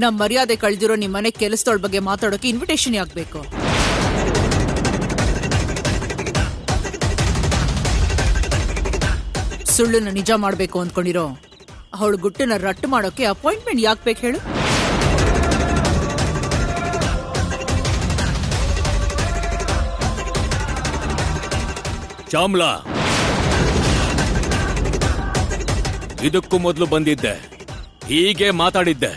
ನಮ್ ಮರ್ಯಾದೆ ಕಳ್ದಿರೋ ನಿಮ್ ಮನೆ ಕೆಲಸದೊಳ ಬಗ್ಗೆ ಮಾತಾಡೋಕೆ ಇನ್ವಿಟೇಷನ್ ಯಾಕ್ಬೇಕು? ಸುಳ್ಳನ್ನ ನಿಜ ಮಾಡ್ಬೇಕು ಅಂದ್ಕೊಂಡಿರೋ ಅವಳು ಗುಟ್ಟನ್ನ ರಟ್ಟು ಮಾಡೋಕೆ ಅಪಾಯಿಂಟ್ಮೆಂಟ್ ಯಾಕೆ ಬೇಕು ಹೇಳು? ಚಾಮ್ಲಾ, ಇದಕ್ಕೂ ಮೊದಲು ಬಂದಿದ್ದೆ, ಹೀಗೆ ಮಾತಾಡಿದ್ದೆ.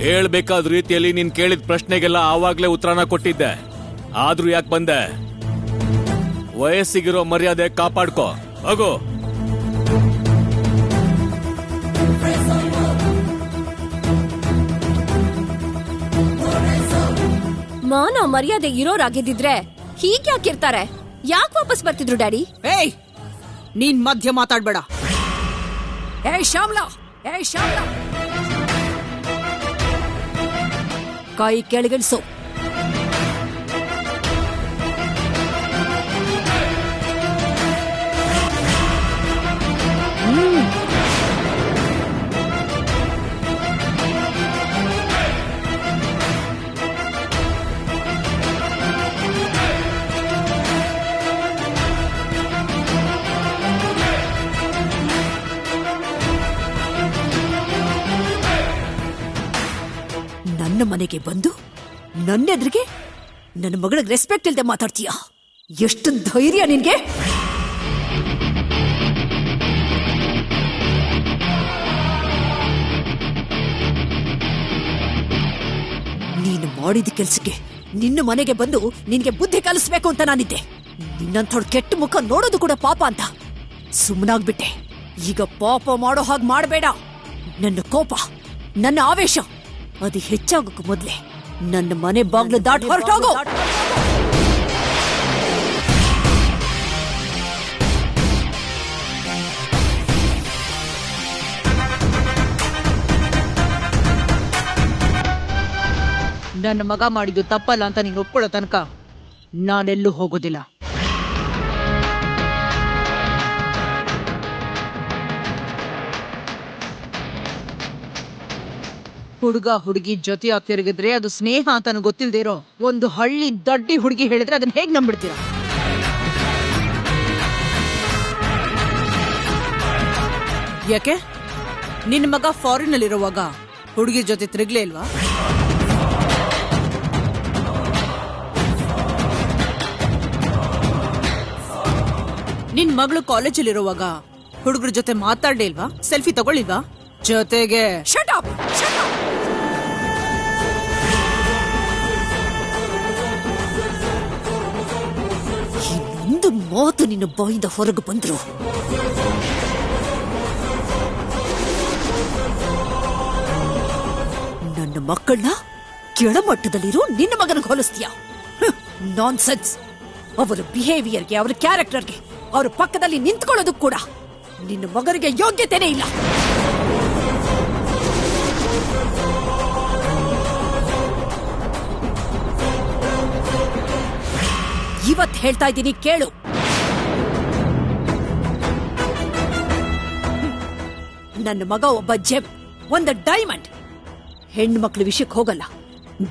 ಹೇಳ್ಬೇಕಾದ ರೀತಿಯಲ್ಲಿ ನೀನ್ ಕೇಳಿದ ಪ್ರಶ್ನೆಗೆಲ್ಲ ಆವಾಗ್ಲೇ ಉತ್ತರನ ಕೊಟ್ಟಿದ್ದೆ. ಆದ್ರೂ ಯಾಕೆ ಬಂದೆ? ವಯಸ್ಸಿಗಿರೋ ಮರ್ಯಾದೆ ಕಾಪಾಡ್ಕೋ, ಹೋಗು. ಮಾನ ಮರ್ಯಾದೆ ಇರೋರಾಗಿದ್ದಿದ್ರೆ ಹೀಗ್ಯಾಕಿರ್ತಾರೆ? ಯಾಕೆ ವಾಪಸ್ ಬರ್ತಿದ್ರು ಡ್ಯಾಡಿ? ಏಯ್, ನೀನ್ ಮಧ್ಯ ಮಾತಾಡ್ಬೇಡ. ಏಯ್ ಶ್ಯಾಮ್ಲಾ, ಏಯ್ ಶ್ಯಾಮ್ಲಾ, ಕೈ ಕೆಳಗಿಳಿಸು. ನನ್ನ ಮನೆಗೆ ಬಂದು ನನ್ನೆದ್ರಿಗೆ ನನ್ನ ಮಗಳಿಗೆ ರೆಸ್ಪೆಕ್ಟ್ ಇಲ್ಲದೆ ಮಾತಾಡ್ತೀಯಾ? ಎಷ್ಟು ಧೈರ್ಯ ನಿನ್ಗೆ? ನೀನು ಮಾಡಿದ ಕೆಲ್ಸಕ್ಕೆ ನಿನ್ನ ಮನೆಗೆ ಬಂದು ನಿನ್ಗೆ ಬುದ್ಧಿ ಕಲಿಸ್ಬೇಕು ಅಂತ ನಾನಿದ್ದೆ. ನಿನ್ನಂಥವ್ಳ ಕೆಟ್ಟ ಮುಖ ನೋಡೋದು ಕೂಡ ಪಾಪ ಅಂತ ಸುಮ್ಮನಾಗ್ಬಿಟ್ಟೆ. ಈಗ ಪಾಪ ಮಾಡೋ ಹಾಗೆ ಮಾಡಬೇಡ. ನನ್ನ ಕೋಪ, ನನ್ನ ಆವೇಶ ಅದು ಹೆಚ್ಚಾಗಕ್ಕೂ ಮೊದ್ಲೇ ನನ್ನ ಮನೆ ಬಾಗ್ಲು ದಾಟ್ ಹೊರಟೋಗು. ನನ್ನ ಮಗ ಮಾಡಿದ್ದು ತಪ್ಪಲ್ಲ ಅಂತ ನೀನು ಒಪ್ಕೊಳ್ಳೋ ತನಕ ನಾನೆಲ್ಲೂ ಹೋಗೋದಿಲ್ಲ. ಹುಡುಗ ಹುಡುಗಿ ಜೊತೆಯಾಗಿ ತಿರುಗಿದ್ರೆ ಅದು ಸ್ನೇಹ ಅಂತ ಗೊತ್ತಿಲ್ದೇ ಇರೋ ಒಂದು ಹಳ್ಳಿ ದಡ್ಡಿ ಹುಡುಗಿ ಹೇಳಿದ್ರೆ ಅದನ್ನ ಹೇಗ್ ನಂಬಿಡ್ತೀರಾ? ಯಾಕೆ ನಿನ್ನ ಮಗ ಫಾರಿನ್ ಅಲ್ಲಿರುವಾಗ ಹುಡುಗಿ ಜೊತೆ ತಿರುಗ್ಲೇ ಇಲ್ವಾ? ನಿನ್ ಮಗಳು ಕಾಲೇಜಲ್ಲಿರುವಾಗ ಹುಡುಗರ ಜೊತೆ ಮಾತಾಡ್ಲೇ ಇಲ್ವಾ? ಸೆಲ್ಫಿ ತಗೊಳ್ಳಿಲ್ವಾ? ಜೊತೆಗೆ ಶಟ್ ಅಪ್, ಶಟ್ ಅಪ್. ಇನ್ನೊಂದು ಮಾತು ನಿನ್ನ ಬಾಯಿಂದ ಹೊರಗೆ ಬಂದ್ರು ನನ್ನ ಮಕ್ಕಳನ್ನ ಕೆಳಮಟ್ಟದಲ್ಲಿರೋ ನಿನ್ನ ಮಗನಿಗೆ ಹೋಲಿಸ್ತೀಯ? ನಾನ್ಸೆನ್ಸ್. ಅವರ ಬಿಹೇವಿಯರ್ಗೆ, ಅವರ ಕ್ಯಾರೆಕ್ಟರ್ಗೆ, ಅವರ ಪಕ್ಕದಲ್ಲಿ ನಿಂತ್ಕೊಳ್ಳೋದು ಕೂಡ ನಿನ್ನ ಮಗನಿಗೆ ಯೋಗ್ಯತೆನೇ ಇಲ್ಲ. ಇವತ್ತು ಹೇಳ್ತಾ ಇದ್ದೀನಿ, ಕೇಳು. ನನ್ನ ಮಗ ಒಬ್ಬ ಜೆಮ್, ಒಂದು ಡೈಮಂಡ್. ಹೆಣ್ಣು ಮಕ್ಳ ವಿಷಯಕ್ಕೆ ಹೋಗಲ್ಲ.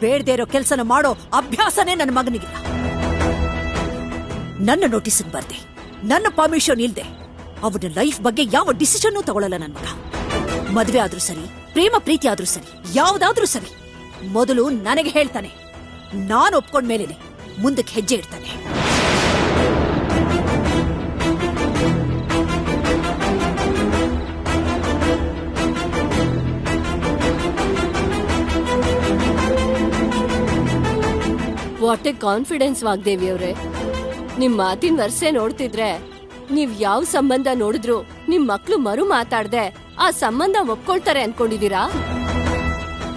ಬೇಡದೇ ಇರೋ ಕೆಲಸನ ಮಾಡೋ ಅಭ್ಯಾಸನೇ ನನ್ನ ಮಗನಿಗಿಲ್ಲ. ನನ್ನ ನೋಟಿಸ್ ಬರ್ದೆ, ನನ್ನ ಪರ್ಮಿಷನ್ ಇಲ್ದೆ ಅವನ ಲೈಫ್ ಬಗ್ಗೆ ಯಾವ ಡಿಸಿಷನ್ ತಗೊಳ್ಳಲ್ಲ ನನ್ನ ಮಗ. ಮದುವೆ ಆದ್ರೂ ಸರಿ, ಪ್ರೇಮ ಪ್ರೀತಿ ಆದ್ರೂ ಸರಿ, ಯಾವ್ದಾದ್ರೂ ಸರಿ, ಮೊದಲು ನನಗೆ ಹೇಳ್ತಾನೆ. ನಾನು ಒಪ್ಕೊಂಡ್ಮೇಲೆ ಮುಂದಕ್ಕೆ ಹೆಜ್ಜೆ ಇಡ್ತಾನೆ. ವಾಟ್ ಎ ಕಾನ್ಫಿಡೆನ್ಸ್ ವಾಗ್ದೇವಿ ಅವ್ರೆ. ನಿಮ್ ಮಾತಿನ ವರ್ಷೆ ನೋಡ್ತಿದ್ರೆ ನೀವ್ ಯಾವ ಸಂಬಂಧ ನೋಡಿದ್ರು ನಿಮ್ ಮಕ್ಳು ಮರು ಮಾತಾಡ್ದೆ ಆ ಸಂಬಂಧ ಒಪ್ಕೊಳ್ತಾರೆ ಅನ್ಕೊಂಡಿದೀರಾ?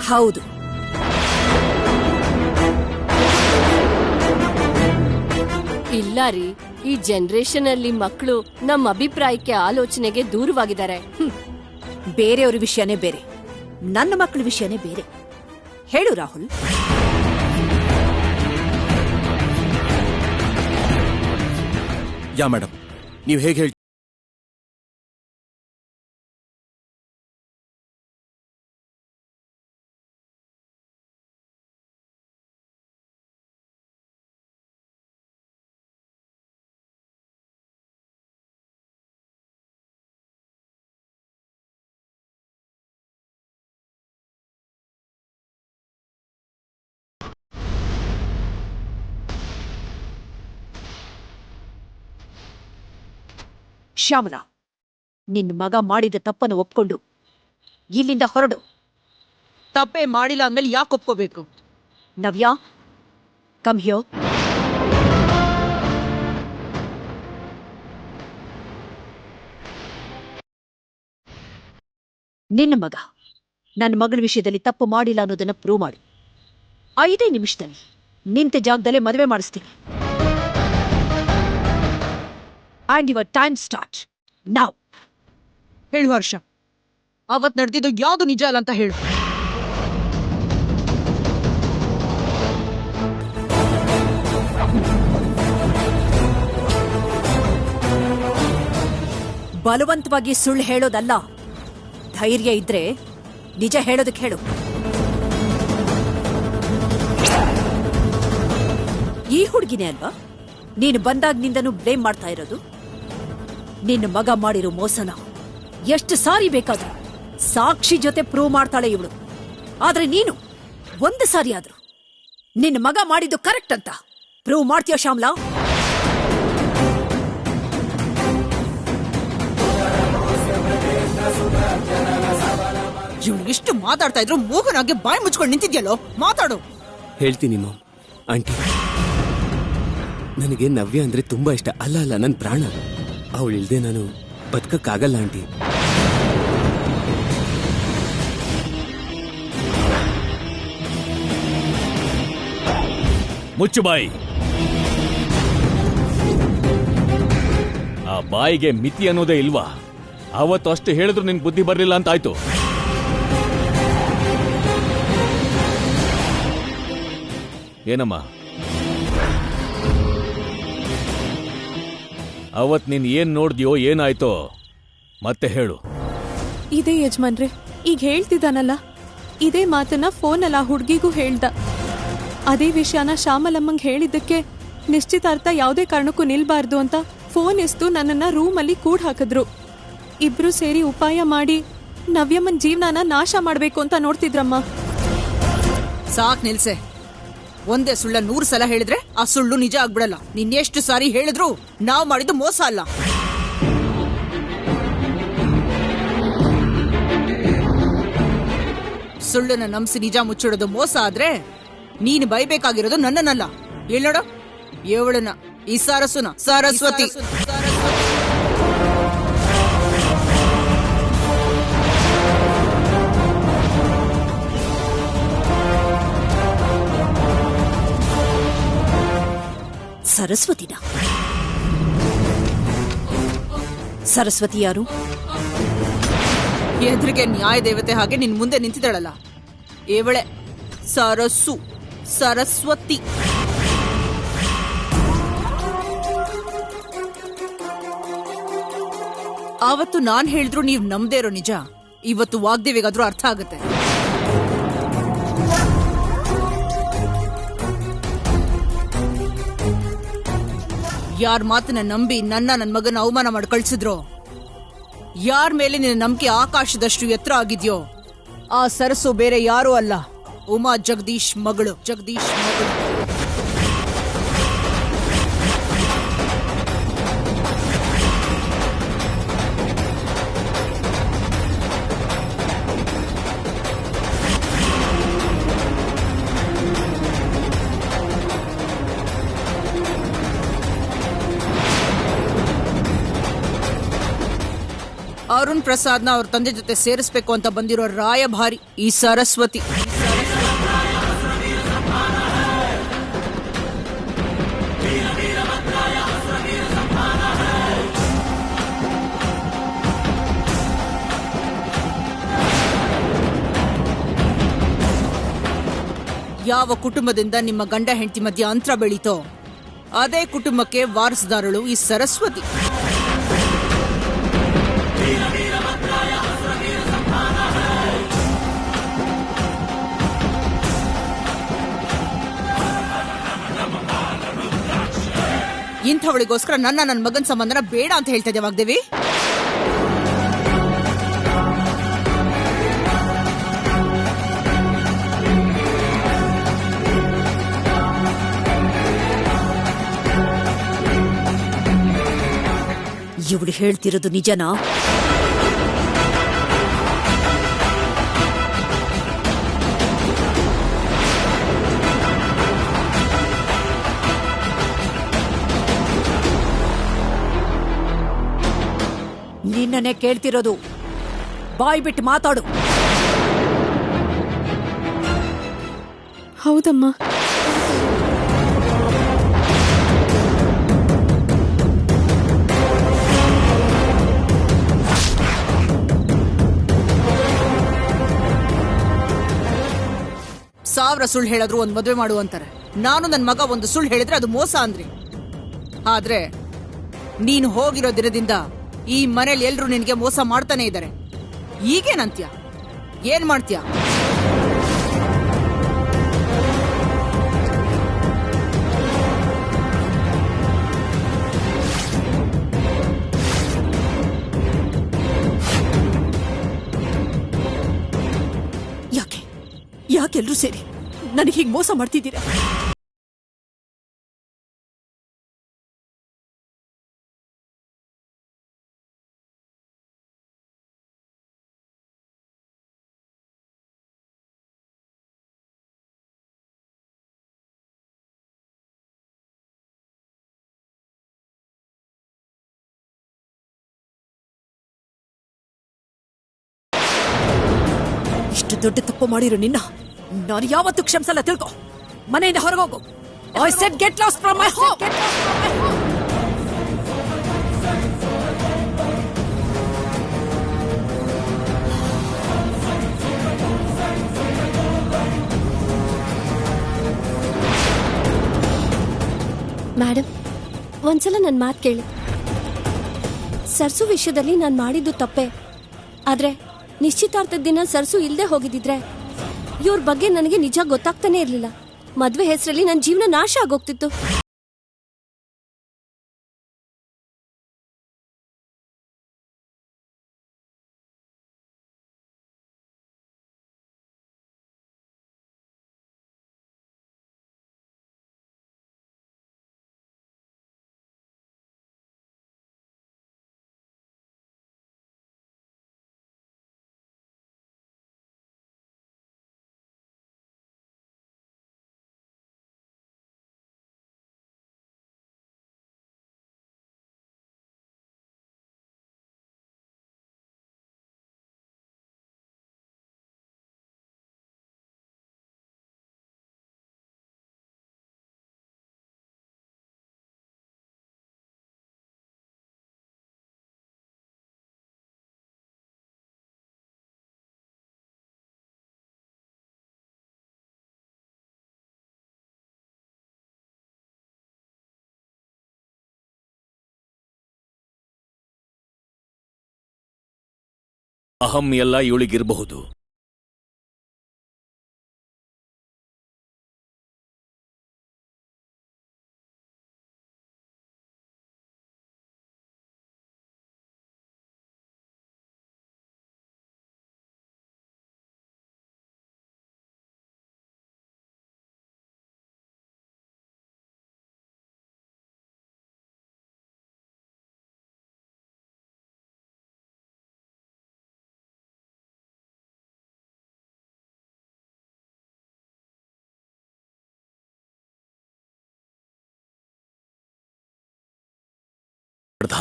ಹೌದು. ಇಲ್ಲ ರೀ, ಈ ಜನರೇಷನ್ ಅಲ್ಲಿ ಮಕ್ಕಳು ನಮ್ಮ ಅಭಿಪ್ರಾಯಕ್ಕೆ, ಆಲೋಚನೆಗೆ ದೂರವಾಗಿದ್ದಾರೆ. ಬೇರೆಯವ್ರ ವಿಷಯನೇ ಬೇರೆ, ನನ್ನ ಮಕ್ಕಳ ವಿಷಯನೇ ಬೇರೆ. ಹೇಳು ರಾಹುಲ್. ಯಾ ಮೇಡಮ್, ನೀವು ಹೇಗೆ ಶ್ಯಾಮಲ, ನಿನ್ನ ಮಗ ಮಾಡಿದ ತಪ್ಪನ್ನು ಒಪ್ಕೊಂಡು ಇಲ್ಲಿಂದ ಹೊರಡು. ತಪ್ಪೇ ಮಾಡಿಲ್ಲ ಅಂದ್ಮೇಲೆ ಯಾಕೆ ಒಪ್ಕೋಬೇಕು? Navya, come here. ನಿನ್ನ ಮಗ ನನ್ನ ಮಗಳ ವಿಷಯದಲ್ಲಿ ತಪ್ಪು ಮಾಡಿಲ್ಲ ಅನ್ನೋದನ್ನ ಪ್ರೂವ್ ಮಾಡು. 5 ನಿಮಿಷದಲ್ಲಿ ನಿಂತ ಜಾಗದಲ್ಲೇ ಮದುವೆ ಮಾಡಿಸ್ತೀನಿ. ಆ್ಯಂಡ್ ಯುವರ್ ಟೈಮ್ ಸ್ಟಾರ್ಟ್ ನಾವ್. ಹೇಳು ಹರ್ಷ, ಅವತ್ ನಡೆದಿದ್ದು ಯಾವುದು ನಿಜ ಅಲ್ಲ ಅಂತ ಹೇಳು. ಬಲವಂತವಾಗಿ ಸುಳ್ಳು ಹೇಳೋದಲ್ಲ. ಧೈರ್ಯ ಇದ್ರೆ ನಿಜ ಹೇಳೋದಕ್ಕೆ ಹೇಳು. ಈ ಹುಡುಗಿನೇ ಅಲ್ವಾ ನೀನು ಬಂದಾಗ್ನಿಂದನೂ ಬ್ಲೇಮ್ ಮಾಡ್ತಾ ಇರೋದು? ನಿನ್ನ ಮಗ ಮಾಡಿರೋ ಮೋಸನ ಎಷ್ಟು ಸಾರಿ ಬೇಕಾದ್ರೂ ಸಾಕ್ಷಿ ಜೊತೆ ಪ್ರೂವ್ ಮಾಡ್ತಾಳೆ ಇವಳು. ಆದ್ರೆ ನೀನು ಒಂದು ಸಾರಿ ಆದ್ರೂ ನಿನ್ನ ಮಗ ಮಾಡಿದ್ದು ಕರೆಕ್ಟ್ ಅಂತ ಪ್ರೂವ್ ಮಾಡ್ತೀಯೋ ಶ್ಯಾಮ್ಲಾ? ಇವ್ನು ಇಷ್ಟು ಮಾತಾಡ್ತಾ ಇದ್ರು ಮೂಗನಾಗೆ ಬಾಯಿ ಮುಚ್ಕೊಂಡು ನಿಂತಿದ್ಯಲ್ಲೋ, ಮಾತಾಡು. ಹೇಳ್ತೀನಿ ಮಾಮ್. ಆಂಟಿ, ನನಗೆ ನವ್ಯ ಅಂದ್ರೆ ತುಂಬಾ ಇಷ್ಟ. ಅಲ್ಲ ಅಲ್ಲ, ನನ್ನ ಪ್ರಾಣ. ಅವಳಿಲ್ದೆ ನಾನು ಬದುಕಕ್ಕಾಗಲ್ಲ ಆಂಟಿ. ಮುಚ್ಚು ಬಾಯಿ. ಆ ಬಾಯಿಗೆ ಮಿತಿ ಅನ್ನೋದೇ ಇಲ್ವಾ? ಅವತ್ತು ಅಷ್ಟು ಹೇಳಿದ್ರು ನಿನ್ ಬುದ್ಧಿ ಬರ್ಲಿಲ್ಲ ಅಂತ ಆಯ್ತು. ಏನಮ್ಮ, ಅವತ್ ನೀನ್ ಏನ್ ನೋಡ್ದ್ಯೋ ಏನಾಯ್ತೋ ಮತ್ತೆ ಹೇಳು. ಇದೇ ಯಜಮಾನ್ರೆ, ಈಗ ಹೇಳ್ತಿದ್ದಾನಲ್ಲ, ಇದೇ ಮಾತನ್ನ ಫೋನಲ್ಲ ಹುಡ್ಗಿಗೂ ಹೇಳ್ದ. ಅದೇ ವಿಷಯನ ಶ್ಯಾಮಲಮ್ಮಂಗ್ ಹೇಳಿದ್ದಕ್ಕೆ ನಿಶ್ಚಿತಾರ್ಥ ಯಾವುದೇ ಕಾರಣಕ್ಕೂ ನಿಲ್ಬಾರ್ದು ಅಂತ ಫೋನ್ ಎಸ್ತು ನನ್ನನ್ನ ರೂಮಲ್ಲಿ ಕೂಡ್ ಹಾಕಿದ್ರು. ಇಬ್ರು ಸೇರಿ ಉಪಾಯ ಮಾಡಿ ನವ್ಯಮ್ಮನ್ ಜೀವನನ ನಾಶ ಮಾಡ್ಬೇಕು ಅಂತ ನೋಡ್ತಿದ್ರಮ್ಮ. ಸಾಕ್ ನಿಲ್ಸೆ. ಒಂದೇ ಸುಳ್ಳ 100 ಸಲ ಹೇಳಿದ್ರೆ ಆ ಸುಳ್ಳು ನಿಜ ಆಗ್ಬಿಡಲ್ಲ. ನಿನ್ನೆಷ್ಟು ಸಾರಿ ಹೇಳಿದ್ರು ನಾವ್ ಮಾಡಿದ್ದು ಮೋಸ ಅಲ್ಲ. ಸುಳ್ಳನ್ನ ನಂಬಿಸಿ ನಿಜ ಮುಚ್ಚಿಡೋದು ಮೋಸ ಆದ್ರೆ ನೀನು ಬೈಬೇಕಾಗಿರೋದು ನನ್ನನ್ನಲ್ಲ. ಹೇಳೋಡ ಏವಳನ್ನ, ಈ ಸರಸ್ವನ, ಸರಸ್ವತಿ. ಸರಸ್ವತಿನ? ಸರಸ್ವತಿ ಯಾರು? ಎದುರಿಗೆ ನ್ಯಾಯ ದೇವತೆ ಹಾಗೆ ನಿನ್ ಮುಂದೆ ನಿಂತಿದ್ದಾಳಲ್ಲ, ಏವಳೆ ಸರಸ್ಸು, ಸರಸ್ವತಿ. ಆವತ್ತು ನಾನ್ ಹೇಳಿದ್ರು ನೀವ್ ನಂಬದೇ ಇರೋ ನಿಜ ಇವತ್ತು ವಾಗ್ದೇವಿಗಾದ್ರೂ ಅರ್ಥ ಆಗುತ್ತೆ. ಯಾರ ಮಾತನ್ನ ನಂಬಿ ನನ್ನ ಮಗನ ಅವಮಾನ ಮಾಡಿ ಕಳ್ಸಿದ್ರೋ, ಯಾರ ಮೇಲೆ ನಿನ್ನ ನಂಬಿಕೆ ಆಕಾಶದಷ್ಟು ಎತ್ತರ ಆಗಿದ್ಯೋ, ಆ ಸರಸ್ಸು ಬೇರೆ ಯಾರೂ ಅಲ್ಲ, ಉಮಾ ಜಗದೀಶ್ ಮಗಳು. ಜಗದೀಶ್ ಮಗಳು. ಅರುಣ್ ಪ್ರಸಾದ್ನ ಅವ್ರ ತಂದೆ ಜೊತೆ ಸೇರಿಸಬೇಕು ಅಂತ ಬಂದಿರೋ ರಾಯಭಾರಿ ಈ ಸರಸ್ವತಿ. ಯಾವ ಕುಟುಂಬದಿಂದ ನಿಮ್ಮ ಗಂಡ ಹೆಂಡತಿ ಮಧ್ಯೆ ಅಂತರ ಬೆಳೀತೋ ಅದೇ ಕುಟುಂಬಕ್ಕೆ ವಾರಸುದಾರಳು ಈ ಸರಸ್ವತಿ. ಇಂಥವಳಿಗೋಸ್ಕರ ನನ್ನ ಮಗನ ಸಂಬಂಧನ ಬೇಡ ಅಂತ ಹೇಳ್ತಾ ಇದ್ದೆ ವಾಗ್ದೇವಿ. ಇವಳು ಹೇಳ್ತಿರೋದು ನಿಜನಾ? ನಿನ್ನನ್ನೇ ಕೇಳ್ತಿರೋದು. ಬಾಯ್ ಬಿಟ್ಟು ಮಾತಾಡು. ಹೌದಮ್ಮ. ಸಾವಿರ ಸುಳ್ಳು ಹೇಳಿದ್ರು ಒಂದ್ ಮದುವೆ ಮಾಡು ಅಂತಾರೆ. ನಾನು ನನ್ ಮಗ ಒಂದು ಸುಳ್ಳು ಹೇಳಿದ್ರೆ ಅದು ಮೋಸ ಅಂದ್ರಿ. ಆದ್ರೆ ನೀನು ಹೋಗಿರೋ ದಿನದಿಂದ ಈ ಮನೇಲಿ ಎಲ್ರು ನಿನ್ಗೆ ಮೋಸ ಮಾಡ್ತಾನೆ ಇದ್ದಾರೆ. ಈಗೇನಂತ್ಯ? ಏನ್ ಮಾಡ್ತೀಯ? ಯಾಕೆಲ್ರೂ ಸೇರಿ ನನಗೆ ಹೀಗೆ ಮೋಸ ಮಾಡ್ತಿದ್ದೀರಾ? ಇಷ್ಟು ದೊಡ್ಡ ತಪ್ಪು ಮಾಡಿರೋ ನಿನ್ನ ನಾನು ಯಾವತ್ತೂ ಕ್ಷಮಿಸಲ್ಲ, ತಿಳ್ಕೊ. ಮನೆಯಿಂದ ಹೊರಗೋಗು. I said get lost from my home. Madam, ಒಂದ್ಸಲ ನನ್ನ ಮಾತು ಕೇಳಿ. ಸರ್ಸು ವಿಷಯದಲ್ಲಿ ನಾನು ಮಾಡಿದ್ದು ತಪ್ಪೆ. ಆದ್ರೆ ನಿಶ್ಚಿತಾರ್ಥದ ದಿನ ಸರ್ಸು ಇಲ್ಲದೆ ಹೋಗಿದ್ದಿದ್ರೆ ಇವ್ರ ಬಗ್ಗೆ ನನಗೆ ನಿಜ ಗೊತ್ತಾಗ್ತಾನೆ ಇರ್ಲಿಲ್ಲ. ಮದ್ವೆ ಹೆಸರಲ್ಲಿ ನನ್ನ ಜೀವನ ನಾಶ ಆಗೋಗ್ತಿತ್ತು. ಅಹಂ ಎಲ್ಲ ಇವಳಿಗಿರಬಹುದು.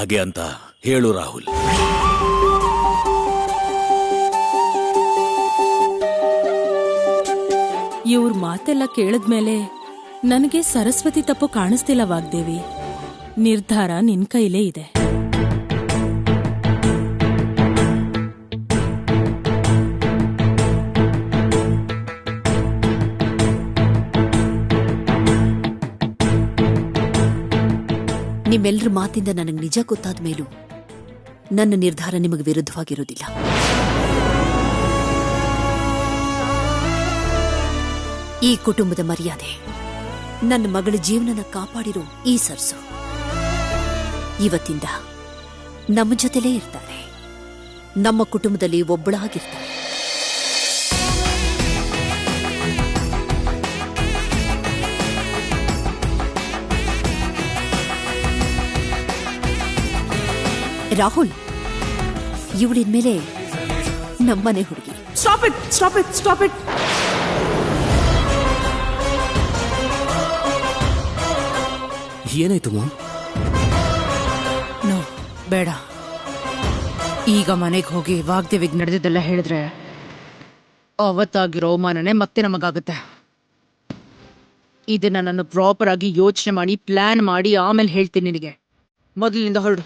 ಹಾಗೆ ಅಂತ ಹೇಳು ರಾಹುಲ್. ಇವ್ರ ಮಾತೆಲ್ಲ ಕೇಳಿದ್ಮೇಲೆ ನನಗೆ ಸರಸ್ವತಿ ತಪ್ಪು ಕಾಣಿಸ್ತಿಲ್ಲ ವಾಗ್ದೇವಿ. ನಿರ್ಧಾರ ನಿನ್ ಕೈಲೇ ಇದೆ. ನಿಮ್ಮೆಲ್ಲರ ಮಾತಿಂದ ನನಗೆ ನಿಜ ಗೊತ್ತಾದ ಮೇಲೂ ನನ್ನ ನಿರ್ಧಾರ ನಿಮಗೆ ವಿರುದ್ಧವಾಗಿರೋದಿಲ್ಲ. ಈ ಕುಟುಂಬದ ಮರ್ಯಾದೆ, ನನ್ನ ಮಗಳ ಜೀವನನ ಕಾಪಾಡಿರೋ ಈ ಸರ್ಸು ಇವತ್ತಿಂದ ನಮ್ಮ ಜೊತೆಲೇ ಇರ್ತಾರೆ. ನಮ್ಮ ಕುಟುಂಬದಲ್ಲಿ ಒಬ್ಬಳಾಗಿರ್ತಾರೆ. ರಾಹುಲ್, ಇವಳಿನ್ಮೇಲೆ ನಮ್ಮನೆ ಹುಡುಗಿ. Stop it, stop it, stop it. ಏನಾಯ್ತು ಮಾಮ್? ನೋ, ಬೇಡ. ಈಗ ಮನೆಗೆ ಹೋಗಿ ವಾಗ್ದೇವಿಗೆ ನಡೆದಿದ್ದೆಲ್ಲ ಹೇಳಿದ್ರೆ ಅವತ್ತಾಗಿರೋ ಅವಮಾನನೆ ಮತ್ತೆ ನಮಗಾಗುತ್ತೆ. ಇದನ್ನ ನಾನು ಪ್ರಾಪರ್ ಆಗಿ ಯೋಚನೆ ಮಾಡಿ ಪ್ಲಾನ್ ಮಾಡಿ ಆಮೇಲೆ ಹೇಳ್ತೀನಿ ನಿನಗೆ. ಮೊದಲಿನಿಂದ ಹೊರಡು.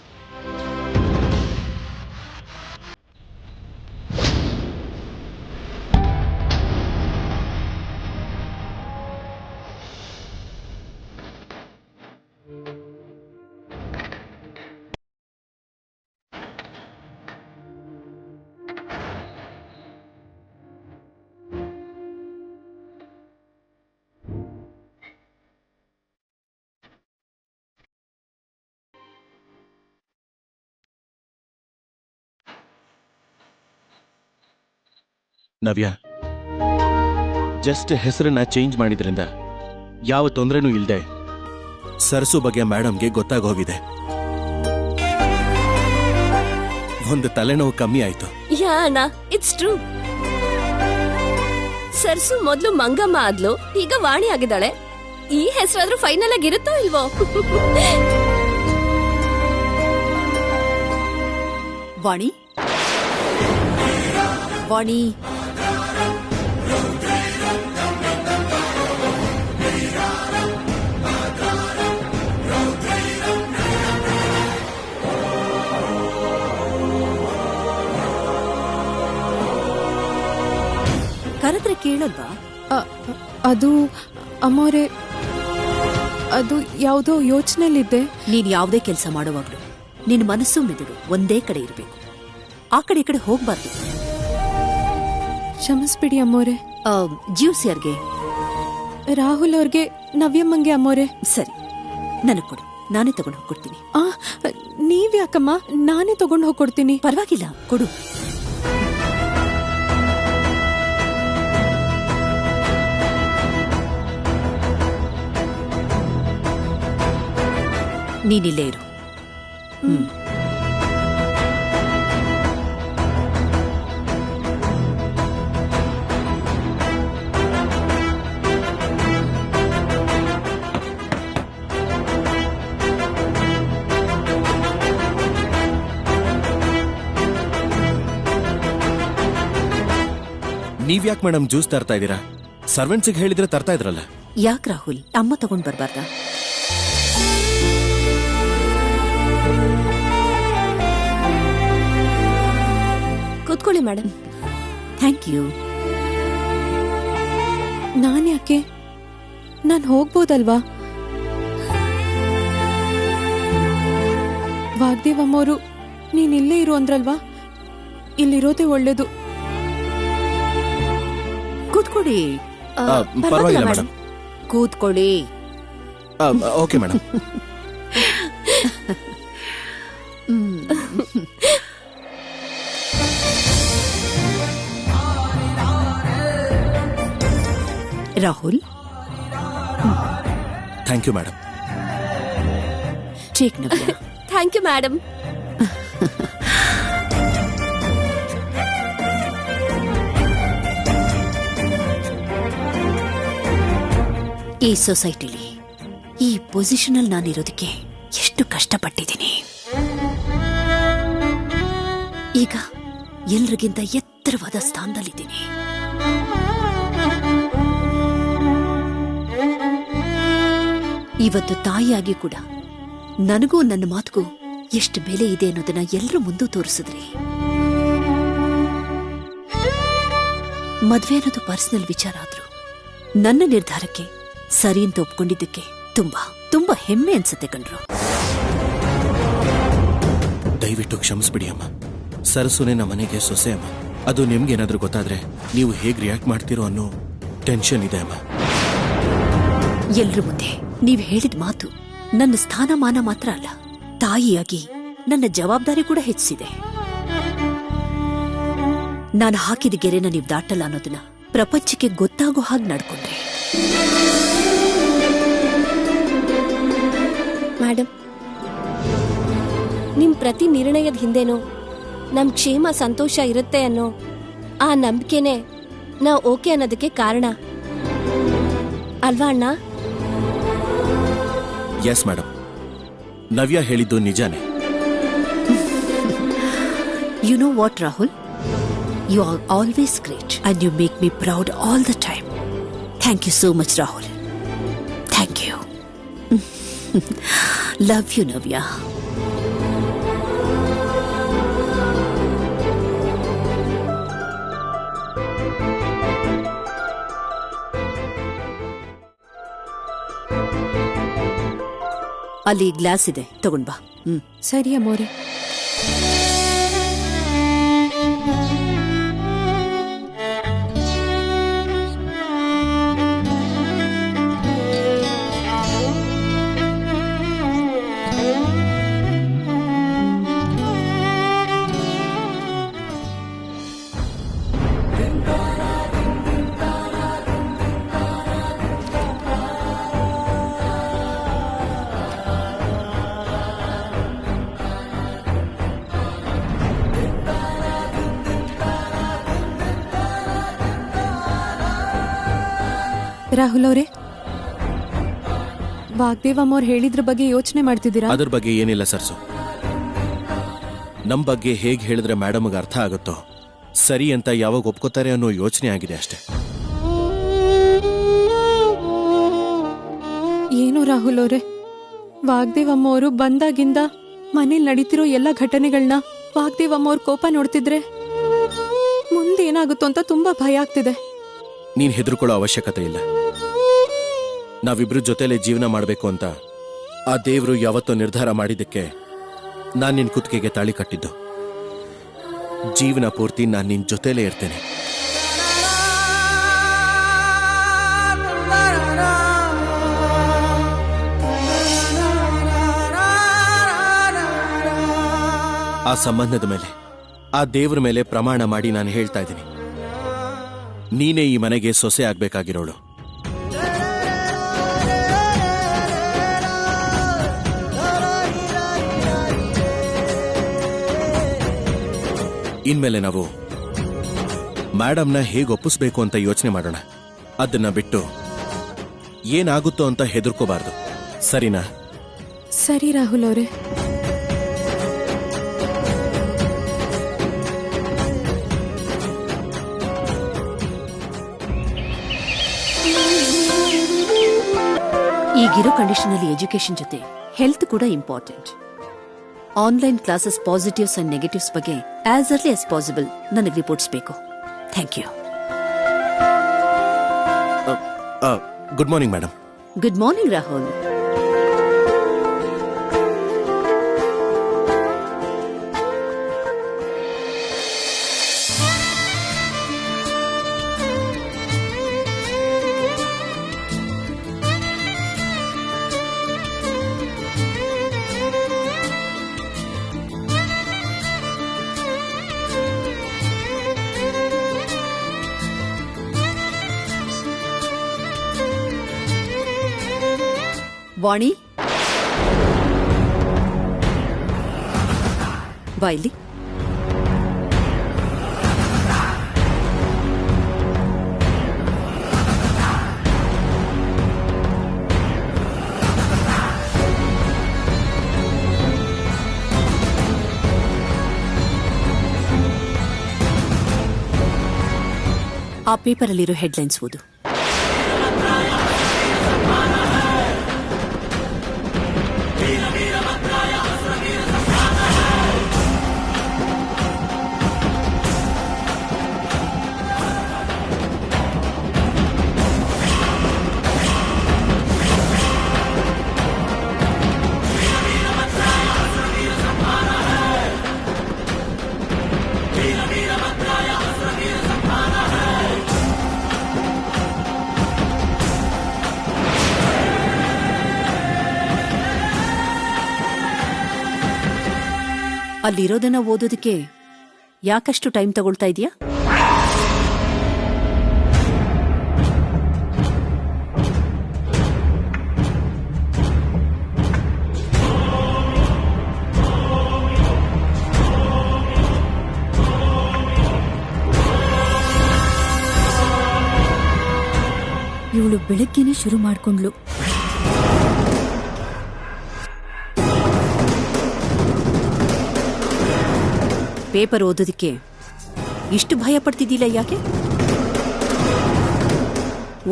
ನವ್ಯ, ಜಸ್ಟ್ ಹೆಸರನ್ನ ಚೇಂಜ್ ಮಾಡಿದ್ರಿಂದ ಯಾವ ತೊಂದರೆನೂ ಇಲ್ಲದೆ ಸರಸು ಬಗ್ಗೆ ಮೇಡಮ್ಗೆ ಗೊತ್ತಾಗೋಗಿದೆ. ಒಂದು ತಲೆನೋವು ಕಮ್ಮಿ ಆಯ್ತು. ಯಾ ಅಣ್ಣ, ಇಟ್ಸ್ ಟ್ರೂ. ಸರ್ಸು ಮೊದ್ಲು ಮಂಗಮ್ಮ ಆದ್ಲು, ಈಗ ವಾಣಿ ಆಗಿದ್ದಾಳೆ. ಈ ಹೆಸರಾದ್ರೂ ಫೈನಲ್ ಆಗಿರುತ್ತೋ ಇಲ್ವೋ? ವಾಣಿ, ವಾಣಿ, ಕರೆದ್ರೆ ಕೇಳಲ್ವಾ? ಅದು ಅಮ್ಮೋರೆ, ಅದು ಯಾವುದೋ ಯೋಚನೆಯಲ್ಲಿದ್ದೆ. ನೀನ್ ಯಾವುದೇ ಕೆಲಸ ಮಾಡುವಾಗ್ಲು ನಿನ್ ಮನಸ್ಸು ಮೆದುಳು ಒಂದೇ ಕಡೆ ಇರಬೇಕು. ಆ ಕಡೆ ಈ ಕಡೆ ಹೋಗ್ಬಾರ್ದು. ಕ್ಷಮಿಸ್ಬಿಡಿ ಅಮ್ಮೋರೆ. ಜ್ಯೂಸಿಯರ್ಗೆ, ರಾಹುಲ್ ಅವ್ರಿಗೆ, ನವ್ಯಮ್ಮಂಗೆ ಅಮ್ಮೋರೆ. ಸರಿ, ನನಗ್ ಕೊಡು, ನಾನೇ ತಗೊಂಡು ಹೋಗ್ಕೊಡ್ತೀನಿ. ನೀವ್ಯಾಕಮ್ಮ? ನಾನೇ ತಗೊಂಡು ಹೋಗ್ಕೊಡ್ತೀನಿ. ಪರವಾಗಿಲ್ಲ, ಕೊಡು. ನೀನಿಲ್ಲೇ ಇರು. ನೀವ್ಯಾಕೆ ಮೇಡಮ್ ಜ್ಯೂಸ್ ತರ್ತಾ ಇದ್ದೀರಾ? ಸರ್ವೆಂಟ್ಸಿಗೆ ಹೇಳಿದ್ರೆ ತರ್ತಾ ಇದ್ರಲ್ಲ. ಯಾಕೆ ರಾಹುಲ್, ಅಮ್ಮ ತಗೊಂಡ್ ಬರ್ಬಾರ್ದಾ? ಕೂತ್ಕೊಳ್ಳಿ ಮೇಡಮ್. Thank you. ನಾನ್ ಯಾಕೆ? ನಾನ್ ಹೋಗ್ಬೋದಲ್ವಾ? ವಾಗ್ದೇವಮ್ಮೋರು ನೀನ್ ಇಲ್ಲೇ ಇರು ಅಂದ್ರಲ್ವಾ? ಇಲ್ಲಿರೋದೇ ಒಳ್ಳೇದು. ಕೂತ್ಕೊಳ್ಳಿ. ಪರವಾಗಿಲ್ಲ ಮೇಡಮ್. ಕೂತ್ಕೊಳ್ಳಿ. Okay madam. Rahul, thank you madam. ಚೇಕ್ ನವ್ಯ. Thank you madam. ಈ ಸೊಸೈಟಿಲಿ ಈ ಪೊಸಿಷನ್ ಅಲ್ಲಿ ನಾನಿರೋದಕ್ಕೆ ಎಷ್ಟು ಕಷ್ಟಪಟ್ಟಿದ್ದೀನಿ. ಈಗ ಎಲ್ರಿಗಿಂತ ಎತ್ತರವಾದ ಸ್ಥಾನದಲ್ಲಿದ್ದೀನಿ. ಇವತ್ತು ತಾಯಿಯಾಗಿ ಕೂಡ ನನಗೂ ನನ್ನ ಮಾತಿಗೂ ಎಷ್ಟು ಬೆಲೆ ಇದೆ ಅನ್ನೋದನ್ನ ಎಲ್ಲರೂ ಮುಂದೆ ತೋರಿಸಿದ್ರಿ. ಮದ್ವೆ ಅನ್ನೋದು ಪರ್ಸನಲ್ ವಿಚಾರ ಆದ್ರೂ ನನ್ನ ನಿರ್ಧಾರಕ್ಕೆ ಸರಿ ಅಂತ ಒಪ್ಕೊಂಡಿದ್ದಕ್ಕೆ ತುಂಬಾ ತುಂಬಾ ಹೆಮ್ಮೆ ಅನ್ಸುತ್ತೆ ಕಣ್ರು. ದಯವಿಟ್ಟು ಕ್ಷಮಿಸ್ಬಿಡಿ ಅಮ್ಮ. ಸರಸುನೆ ನಮ್ಮ ಮನೆಗೆ ಸೊಸೆ ಅಮ್ಮ. ಅದು ನಿಮ್ಗೇನಾದ್ರೂ ಗೊತ್ತಾದ್ರೆ ನೀವು ಹೇಗ್ ರಿಯಾಕ್ಟ್ ಮಾಡ್ತೀರೋ ಅನ್ನೋ ಟೆನ್ಷನ್ ಇದೆ ಅಮ್ಮ. ಎಲ್ರ ಮುಂದೆ ನೀವ್ ಹೇಳಿದ ಮಾತು ನನ್ನ ಸ್ಥಾನಮಾನ ಮಾತ್ರ ಅಲ್ಲ, ತಾಯಿಯಾಗಿ ನನ್ನ ಜವಾಬ್ದಾರಿ ಕೂಡ ಹೆಚ್ಚಿಸಿದೆ. ನಾನು ಹಾಕಿದ ಗೆರೆನ ನೀವು ದಾಟಲ್ಲ ಅನ್ನೋದನ್ನ ಪ್ರಪಂಚಕ್ಕೆ ಗೊತ್ತಾಗೋ ಹಾಗೆ ನಡ್ಕೊಂಡ್ರೆ. ಮೇಡಮ್, ನಿಮ್ ಪ್ರತಿ ನಿರ್ಣಯದ ಹಿಂದೆನೋ ನಮ್ ಕ್ಷೇಮ ಸಂತೋಷ ಇರುತ್ತೆ ಅನ್ನೋ ಆ ನಂಬಿಕೆನೆ ನಾವ್ ಓಕೆ ಅನ್ನೋದಕ್ಕೆ ಕಾರಣ ಅಲ್ವಾ ಅಣ್ಣ? ಎಸ್ ಮೇಡಮ್, ನವ್ಯ ಹೇಳಿದ್ದು ನಿಜಾನೇ. You know what, Rahul? You are always great and you make me proud all the time. Thank you so much, Rahul. Thank you. Love you, Navya. ಅಲ್ಲಿ ಗ್ಲಾಸ್ ಇದೆ, ತಗೊಂಡ್ ಬಾ. ಸರಿ ಅಮ್ಮೋರೆ. ರಾಹುಲ್ ಅವರೇ, ವಾಗ್ದೇವಮ್ಮ ಅವ್ರು ಹೇಳಿದ್ರ ಬಗ್ಗೆ ಯೋಚನೆ ಮಾಡ್ತಿದ್ದೀರಾ? ಅದ್ರ ಬಗ್ಗೆ ಏನಿಲ್ಲ ಸರ್ಸು. ನಮ್ ಬಗ್ಗೆ ಹೇಗ್ ಹೇಳಿದ್ರೆ ಮೇಡಮ್ಗೆ ಅರ್ಥ ಆಗುತ್ತೋ, ಸರಿ ಅಂತ ಯಾವಾಗ ಒಪ್ಕೋತಾರೆ ಅನ್ನೋ ಯೋಚನೆ ಆಗಿದೆ ಅಷ್ಟೇ. ಏನು ರಾಹುಲ್ ಅವರೇ, ವಾಗ್ದೇವಮ್ಮ ಅವರು ಬಂದಾಗಿಂದ ಮನೇಲಿ ನಡೀತಿರೋ ಎಲ್ಲ ಘಟನೆಗಳನ್ನ ವಾಗ್ದೇವಮ್ಮ ಅವ್ರ ಕೋಪ ನೋಡ್ತಿದ್ರೆ ಮುಂದೇನಾಗುತ್ತೋ ಅಂತ ತುಂಬಾ ಭಯ ಆಗ್ತಿದೆ. ನೀನ್ ಹೆದರ್ಕೊಳ್ಳೋ ಅವಶ್ಯಕತೆ ಇಲ್ಲ. ನಾವಿಬ್ರು ಜೊತೆಲೆ ಜೀವನ ಮಾಡಬೇಕು ಅಂತ ಆ ದೇವ್ರು ಯಾವತ್ತೋ ನಿರ್ಧಾರ ಮಾಡಿದ್ದಕ್ಕೆ ನಾನ್ ನಿನ್ ಕುತ್ತಿಗೆಗೆ ತಾಳಿ ಕಟ್ಟಿದ್ದು. ಜೀವನ ಪೂರ್ತಿ ನಾನ್ ನಿನ್ ಜೊತೆಲೇ ಇರ್ತೇನೆ. ಆ ಸಂಬಂಧದ ಮೇಲೆ, ಆ ದೇವ್ರ ಮೇಲೆ ಪ್ರಮಾಣ ಮಾಡಿ ನಾನು ಹೇಳ್ತಾ ಇದ್ದೀನಿ, ನೀನೇ ಈ ಮನೆಗೆ ಸೊಸೆ ಆಗ್ಬೇಕಾಗಿರೋಳು. ಇನ್ಮೇಲೆ ನಾವು ಮೇಡಮ್ನ ಹೇಗೆ ಒಪ್ಪಿಸ್ಬೇಕು ಅಂತ ಯೋಚನೆ ಮಾಡೋಣ. ಅದನ್ನ ಬಿಟ್ಟು ಏನಾಗುತ್ತೋ ಅಂತ ಹೆದರ್ಕೋಬಾರ್ದು, ಸರಿನಾ? ಸರಿ ರಾಹುಲ್ ಅವರೇ. ಈಗಿರೋ ಕಂಡೀಷನಲ್ಲಿ ಎಜುಕೇಶನ್ ಜೊತೆ ಹೆಲ್ತ್ ಕೂಡ important. Online classes positives and negatives ಬಗ್ಗೆ ಆಸ್ ಅರ್ಲಿ ಆಸ್ ಪಾಸಿಬಲ್ ನನಗೆ ರಿಪೋರ್ಟ್ಸ್ ಬೇಕು. Thank you. Good morning madam. Good morning Rahul. Vani, ಬಾಯ್ಲಿ. ಆ ಪೇಪರಲ್ಲಿರೋ ಹೆಡ್ಲೈನ್ಸ್ ಓದು. ಅಲ್ಲಿರೋದನ್ನ ಓದೋದಕ್ಕೆ ಯಾಕಷ್ಟು ಟೈಮ್ ತಗೊಳ್ತಾ ಇದೆಯಾ? ಬೆಳಗ್ಗೆನೆ ಶುರು ಮಾಡ್ಕೊಂಡ್ಲು. ಪೇಪರ್ ಓದೋದಕ್ಕೆ ಇಷ್ಟು ಭಯ ಪಡ್ತಿದ್ದಿಲ್ಲ ಯಾಕೆ?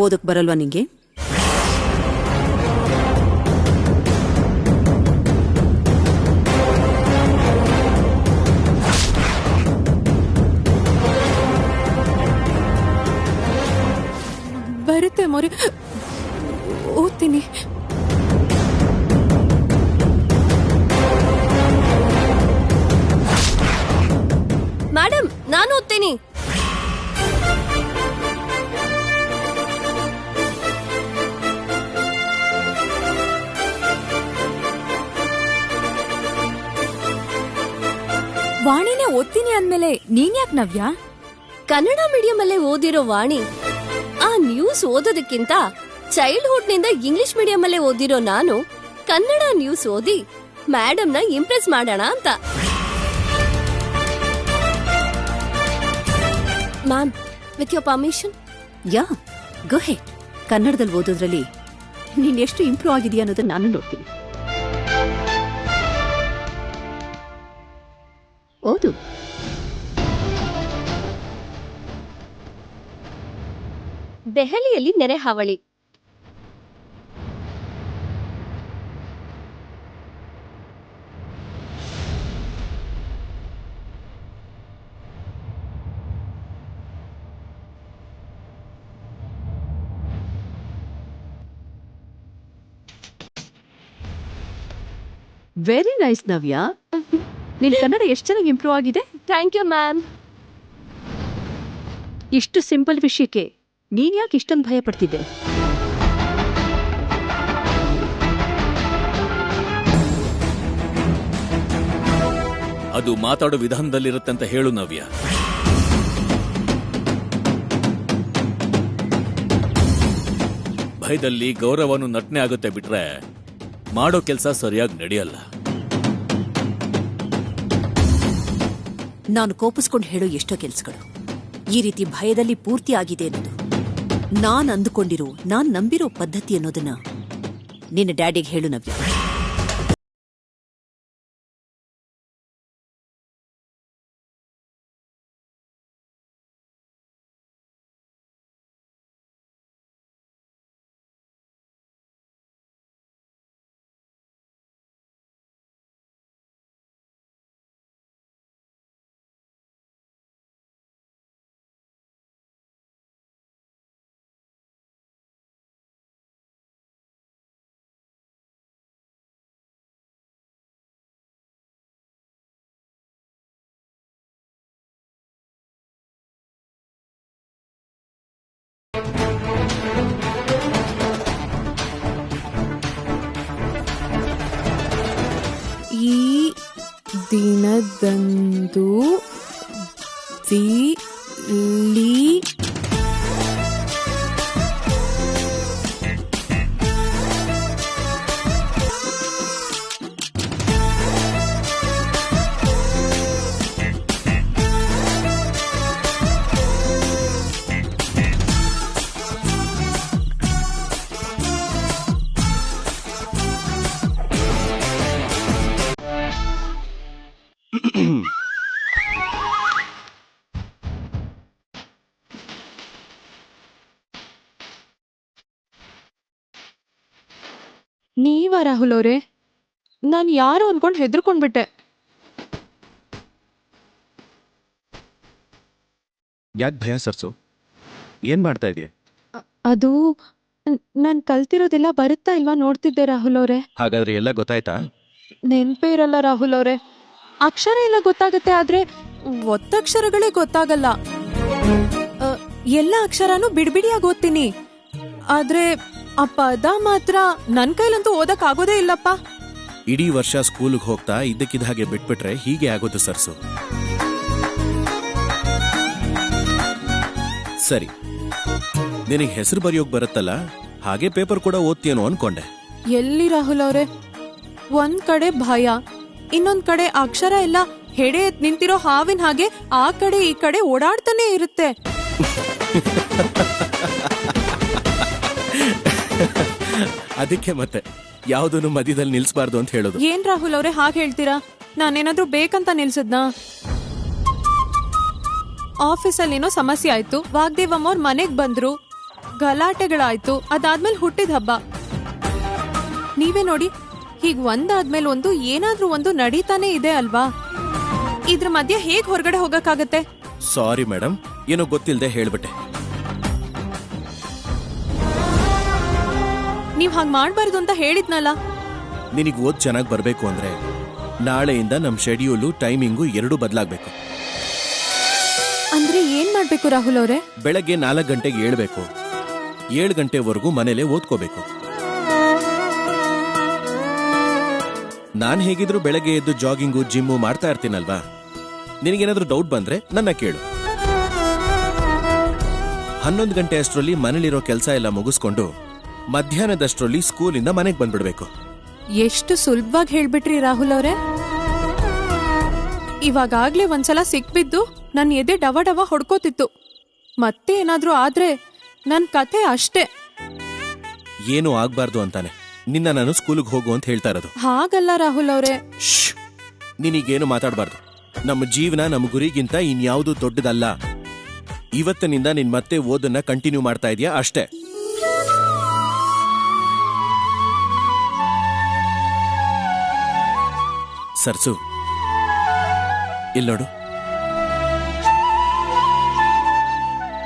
ಓದಕ್ ಬರಲ್ವಾ ನಿಂಗೆ? ಬರುತ್ತೆ ಮೊರೆ, ಓದ್ತೀನಿ. ಮೇಡಮ್, ನಾನು ಓದ್ತೀನಿ. ವಾಣಿನೇ ಓದ್ತೀನಿ ಅಂದ್ಮೇಲೆ ನೀನ್ ಯಾಕೆ ನವ್ಯ? ಕನ್ನಡ ಮೀಡಿಯಂ ಅಲ್ಲೇ ಓದಿರೋ ವಾಣಿ ಆ ನ್ಯೂಸ್ ಓದೋದಕ್ಕಿಂತ ಚೈಲ್ಡ್ಹುಡ್ ನಿಂದ ಇಂಗ್ಲಿಷ್ ಮೀಡಿಯಂ ಅಲ್ಲೇ ಓದಿರೋ ನಾನು ಕನ್ನಡ ನ್ಯೂಸ್ ಓದಿ ಮೇಡಮ್ನ ಇಂಪ್ರೆಸ್ ಮಾಡೋಣ ಅಂತ. Ma'am, with your permission? Yeah, go head. ಕನ್ನಡದಲ್ಲಿ ಓದೋದ್ರಲ್ಲಿ ನೀನ್ ಎಷ್ಟು ಇಂಪ್ರೂವ್ ಆಗಿದೆಯಾ ಅನ್ನೋದನ್ನ ನಾನು ನೋಡ್ತೀನಿ. ಓದು. ದೆಹಲಿಯಲ್ಲಿ ನೆರೆ ಹಾವಳಿ. Very nice Navya. ನಿನ್ ಕನ್ನಡ ಎಷ್ಟು ಚೆನ್ನಾಗಿ ಇಂಪ್ರೂವ್ ಆಗಿದೆ. Thank you ma'am. ಇಷ್ಟು ಸಿಂಪಲ್ ವಿಷಯಕ್ಕೆ ನೀನ್ ಯಾಕೆ ಇಷ್ಟೊಂದು ಭಯ ಪಡ್ತಿದ್ದೆ? ಅದು ಮಾತಾಡೋ ವಿಧಾನದಲ್ಲಿರುತ್ತೆ ಅಂತ ಹೇಳು ನವ್ಯ. ಭಯದಲ್ಲಿ ಗೌರವನು ನಟನೆ ಆಗುತ್ತೆ ಬಿಟ್ರೆ ಮಾಡೋ ಕೆಲಸ ಸರಿಯಾಗಿ ನಡೆಯಲ್ಲ. ನಾನು ಕೋಪಿಸ್ಕೊಂಡು ಹೇಳೋ ಎಷ್ಟೋ ಕೆಲ್ಸಗಳು ಈ ರೀತಿ ಭಯದಲ್ಲಿ ಪೂರ್ತಿ ಆಗಿದೆ ಅನ್ನೋದು. ನಾನ್ ಅಂದುಕೊಂಡಿರೋ, ನಾನ್ ನಂಬಿರೋ ಪದ್ಧತಿ ಅನ್ನೋದನ್ನ ನಿನ್ನ ಡ್ಯಾಡಿಗೆ ಹೇಳು ನವ್ಯ. ಈ ದಿನದಂದು ದಿಲ್ಲಿ ನೀವ ರಾಹುಲ್ ಅವರೇ? ನಾನು ಯಾರು ಅನ್ಕೊಂಡು ಹೆದರ್ಕೊಂಡ್ಬಿಟ್ಟೆ. ಯಾಕೆ ಭಯ ಸರ್ಸು? ಏನ್ ಮಾಡ್ತಾ ಇದೀಯ? ಅದು ನಾನು ಕಲ್ತಿರೋದೆಲ್ಲ ಬರುತ್ತಾ ಇಲ್ವಾ ನೋಡ್ತಿದ್ದೆ ರಾಹುಲ್ ಅವರೇ. ಹಾಗಾದ್ರೆ ಎಲ್ಲ ಗೊತ್ತಾಯ್ತಾ? ನೆನ್ಪೇ ಇರಲ್ಲ ರಾಹುಲ್ ಅವರೇ. ಅಕ್ಷರ ಎಲ್ಲ ಗೊತ್ತಾಗತ್ತೆ, ಆದ್ರೆ ಒತ್ತಕ್ಷರಗಳೇ ಗೊತ್ತಾಗಲ್ಲ. ಎಲ್ಲ ಅಕ್ಷರನೂ ಬಿಡ್ಬಿಡಿಯಾಗಿ ಓದ್ತೀನಿ, ಆದ್ರೆ ಆ ಪದ ಮಾತ್ರ ನನ್ ಕೈಲಂತೂ ಓದಕ್ ಆಗೋದೇ ಇಲ್ಲಪ್ಪ. ಇಡೀ ವರ್ಷ ಸ್ಕೂಲ್ಗೆ ಹೋಗ್ತಾ ಇದ್ದಕ್ಕಿದ್ದ ಹಾಗೆ ಬಿಟ್ಬಿಟ್ರೆ ಹೀಗೆ ಆಗೋದು ಸರ್ಸು. ಸರಿ, ನಿನಗೆ ಹೆಸರು ಬರೆಯೋಕ್ ಬರುತ್ತಲ್ಲ, ಹಾಗೆ ಪೇಪರ್ ಕೂಡ ಓದ್ತೀಯನೋ ಅನ್ಕೊಂಡೆ. ಎಲ್ಲಿ ರಾಹುಲ್ ಅವ್ರೆ, ಒಂದ್ ಕಡೆ ಭಯ, ಇನ್ನೊಂದ್ ಕಡೆ ಅಕ್ಷರ ಎಲ್ಲ ಹೆಡೆ ಎತ್ ನಿಂತಿರೋ ಹಾವಿನ ಹಾಗೆ ಆ ಕಡೆ ಈ ಕಡೆ ಓಡಾಡ್ತಾನೆ ಇರುತ್ತೆ. ಅದಕ್ಕೆ ಮತ್ತೆ ಯಾವುದನ್ನು ಮಧ್ಯದಲ್ಲಿ ನಿಲ್ಸಬಾರ್ದು ಅಂತ ಹೇಳೋದು. ಏನ್ ರಾಹುಲ್ ಅವ್ರೆ ಹಾಗೆ ಹೇಳ್ತೀರಾ? ನಾನೇನಾದ್ರೂ ಬೇಕಂತ ನಿಲ್ಸದ್ನಾ? ಆಫೀಸಲ್ಲಿ ಏನೋ ಸಮಸ್ಯೆ ಆಯ್ತು, ವಾಗ್ದೇವಮ್ಮ ಅವ್ರ ಮನೆಗ್ ಬಂದ್ರು, ಗಲಾಟೆಗಳಾಯ್ತು, ಅದಾದ್ಮೇಲೆ ಹುಟ್ಟಿದ ಹಬ್ಬ. ನೀವೇ ನೋಡಿ, ಹೀಗ್ ಒಂದಾದ್ಮೇಲೆ ಒಂದು ಏನಾದ್ರೂ ಒಂದು ನಡೀತಾನೆ ಇದೆ ಅಲ್ವಾ? ಇದ್ರ ಮಧ್ಯೆ ಹೇಗ್ ಹೊರಗಡೆ ಹೋಗಕ್ಕಾಗತ್ತೆ? ಸಾರಿ ಮೇಡಮ್, ಏನೋ ಗೊತ್ತಿಲ್ಲದೆ ಹೇಳ್ಬಿಟ್ಟೆ. ನೀವ್ ಹಾಗ್ ಮಾಡ್ಬಾರ್ದು ಅಂತ ಹೇಳಿದ್ನಲ್ಲ. ನಿನಗೆ ಓದ್ ಚೆನ್ನಾಗಿ ಬರಬೇಕು ಅಂದ್ರೆ ನಾಳೆಯಿಂದ ನಮ್ ಶೆಡ್ಯೂಲು ಟೈಮಿಂಗು ಎರಡೂ ಬದಲಾಗಬೇಕು. ಅಂದ್ರೆ ಏನ್ ಮಾಡ್ಬೇಕು ರಾಹುಲ್ ಅವ್ರೆ? ಬೆಳಗ್ಗೆ 4 ಗಂಟೆಗೆ ಏಳ್ಬೇಕು, 7 ಗಂಟೆವರೆಗೂ ಮನೇಲೆ ಓದ್ಕೋಬೇಕು. ನಾನ್ ಹೇಗಿದ್ರು ಬೆಳಗ್ಗೆ ಎದ್ದು ಜಾಗಿಂಗು ಜಿಮ್ಮು ಮಾಡ್ತಾ ಇರ್ತೀನಲ್ವಾ? ನಿನಗೇನಾದ್ರೂ ಡೌಟ್ ಬಂದ್ರೆ ನನ್ನ ಕೇಳು. 11 ಗಂಟೆ ಅಷ್ಟರಲ್ಲಿ ಮನೇಲಿರೋ ಕೆಲಸ ಎಲ್ಲ ಮುಗಿಸ್ಕೊಂಡು ಮಧ್ಯಾಹ್ನದಷ್ಟರಲ್ಲಿ ಸ್ಕೂಲಿಂದ ಮನೆಗೆ ಬಂದ್ಬಿಡ್ಬೇಕು. ಎಷ್ಟು ಸುಲಭವಾಗಿ ಹೇಳ್ಬಿಟ್ರಿ ರಾಹುಲ್ ಅವ್ರೆ. ಇವಾಗ್ಲೇ ಒಂದ್ಸಲ ಸಿಕ್ಬಿದ್ದು ನನ್ ಎದೆ ಡವ ಡವ ಹೊಡ್ಕೋತಿತ್ತು. ಮತ್ತೆ ಏನಾದ್ರೂ ಆದ್ರೆ ನನ್ ಕಥೆ ಅಷ್ಟೇ. ಏನೂ ಆಗ್ಬಾರ್ದು ಅಂತಾನೆ ನಿನ್ನ ನಾನು ಸ್ಕೂಲಿಗೆ ಹೋಗು ಅಂತ ಹೇಳ್ತಾ ಇರೋದು. ಹಾಗಲ್ಲ ರಾಹುಲ್ ಅವ್ರೆ. ನಿನಗೇನು ಮಾತಾಡಬಾರ್ದು. ನಮ್ಮ ಜೀವನ ನಮ್ಮ ಗುರಿಗಿಂತ ಇನ್ಯಾವುದೂ ದೊಡ್ಡದಲ್ಲ. ಇವತ್ತಿನಿಂದ ನಿನ್ ಮತ್ತೆ ಓದನ್ನ ಕಂಟಿನ್ಯೂ ಮಾಡ್ತಾ ಇದೀಯಾ ಅಷ್ಟೇ. ಸರ್ಸು, ಇಲ್ಲೋಡು,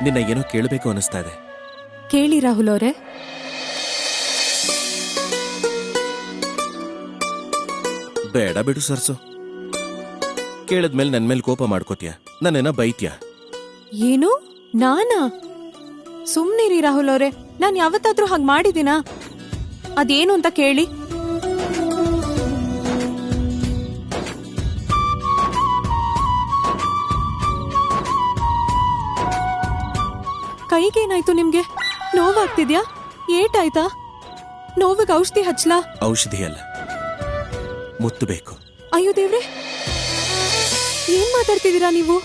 ನಿನ್ನ ಏನೋ ಕೇಳಬೇಕು ಅನಿಸ್ತಾ ಇದೆ. ಕೇಳಿ ರಾಹುಲ್ ಅವ್ರೆ. ಬೇಡ ಬಿಡು ಸರ್ಸು. ಕೇಳಿದ್ಮೇಲೆ ನನ್ ಮೇಲೆ ಕೋಪ ಮಾಡ್ಕೋತೀಯ, ನನ್ನೇನ ಬೈತ್ಯಾ? ಏನು ನಾನಾ? ಸುಮ್ನಿರಿ ರಾಹುಲ್ ಅವ್ರೆ, ನಾನ್ ಯಾವತ್ತಾದ್ರೂ ಹಾಗ್ ಮಾಡಿದೀನಾ? ಅದೇನು ಅಂತ ಕೇಳಿ. ಕೈಗೇನಾಯ್ತು ನಿಮ್ಗೆ? ನೋವಾಗ್ತಿದ್ಯಾ? ಏಟಾಯ್ತಾ? ನೋವಿಗೆ ಔಷಧಿ ಹಚ್ಲಾ? ಔಷಧಿ ಅಲ್ಲ, ಮುತ್ತು ಬೇಕು. ಅಯ್ಯೋ ದೇವ್ರೆ, ಏನ್ ಮಾತಾಡ್ತಿದ್ದೀರಾ ನೀವು?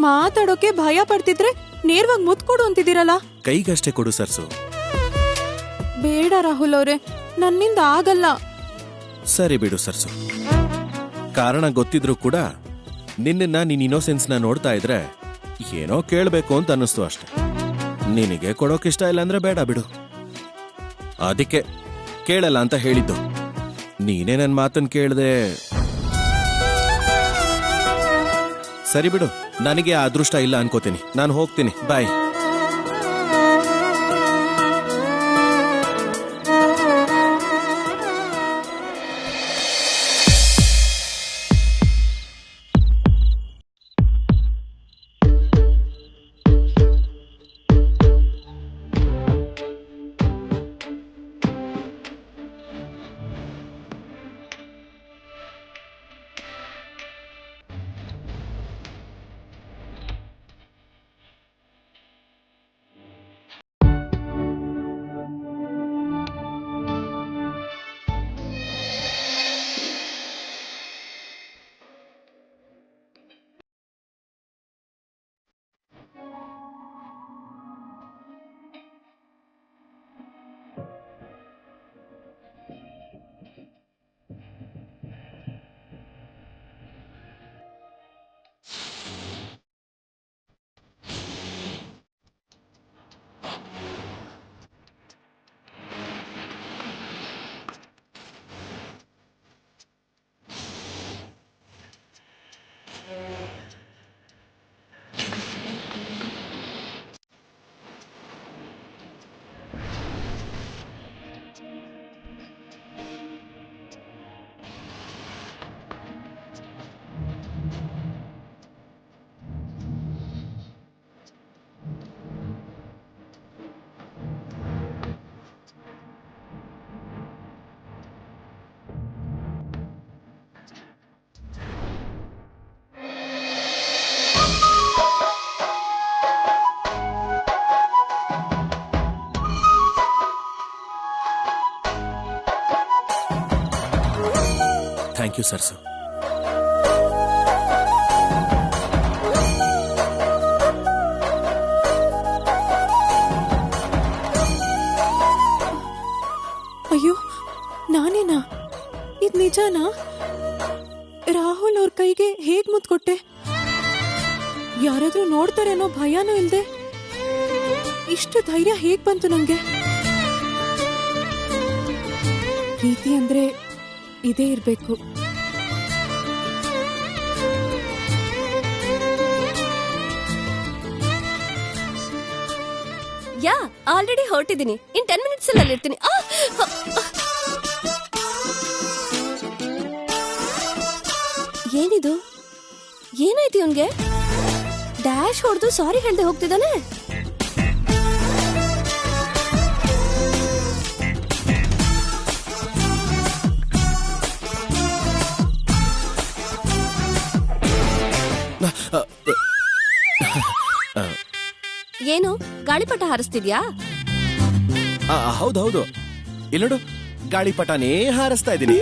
ಮಾತಾಡೋಕೆ ಭಯ ಪಡ್ತಿದ್ರೆ ನೇರವಾಗಿ ಮುತ್ತು ಕೊಡು ಅಂತಿದ್ದೀರಲ್ಲ. ಕೈಗಷ್ಟೇ ಕೊಡು ಸರ್ಸು. ಬೇಡ ರಾಹುಲ್ ಅವ್ರೆ, ನನ್ನಿಂದ ಆಗಲ್ಲ. ಸರಿ ಬಿಡು ಸರ್ಸು. ಕಾರಣ ಗೊತ್ತಿದ್ರು ಕೂಡ ನಿನ್ನ ನಿನ್ ಇನ್ನೋಸೆನ್ಸ್ನ ನೋಡ್ತಾ ಇದ್ರೆ ಏನೋ ಕೇಳಬೇಕು ಅಂತ ಅನ್ನಿಸ್ತು ಅಷ್ಟೆ. ನಿನಗೆ ಕೊಡೋಕಿಷ್ಟ ಇಲ್ಲ ಅಂದ್ರೆ ಬೇಡ ಬಿಡು. ಅದಕ್ಕೆ ಕೇಳಲ್ಲ ಅಂತ ಹೇಳಿದ್ದು. ನೀನೇ ನನ್ನ ಮಾತನ್ನು ಕೇಳದೆ. ಸರಿ ಬಿಡು, ನನಗೆ ಆ ಅದೃಷ್ಟ ಇಲ್ಲ ಅನ್ಕೋತೀನಿ. ನಾನು ಹೋಗ್ತೀನಿ, ಬಾಯ್. Thank you sirs. ನಿಜನಾ? ರಾಹುಲ್ ಅವ್ರ ಕೈಗೆ ಹೇಗ್ ಮುತ್ತು ಕೊಟ್ಟೆ? ಯಾರಾದ್ರೂ ನೋಡ್ತಾರೆ ಅನ್ನೋ ಭಯನೂ ಇಲ್ದೆ ಇಷ್ಟು ಧೈರ್ಯ ಹೇಗ್ ಬಂತು ನಂಗೆ? ಪ್ರೀತಿ ಅಂದ್ರೆ ಇದೇ ಇರ್ಬೇಕು. ಯಾ ಆಲ್ರೆಡಿ ಹೊರಟಿದ್ದೀನಿ. ಇನ್ 10 minutes ಅಲ್ಲಿ ಇರ್ತೀನಿ. ಏನಿದು? ಏನಾಯ್ತು ಇವನ್ಗೆ? ಡ್ಯಾಶ್ ಹೊಡೆದು ಸಾರಿ ಹೇಳ್ದೆ ಹೋಗ್ತಿದ್ದಾನೆ. ಏನು ಗಾಳಿಪಟ ಹಾರಿಸ್ತಿದ್ಯಾ? ಹೌದೌದು, ಇಲ್ಲೋಡು ಗಾಳಿಪಟನೇ ಹಾರಿಸ್ತಾ ಇದ್ದೀನಿ.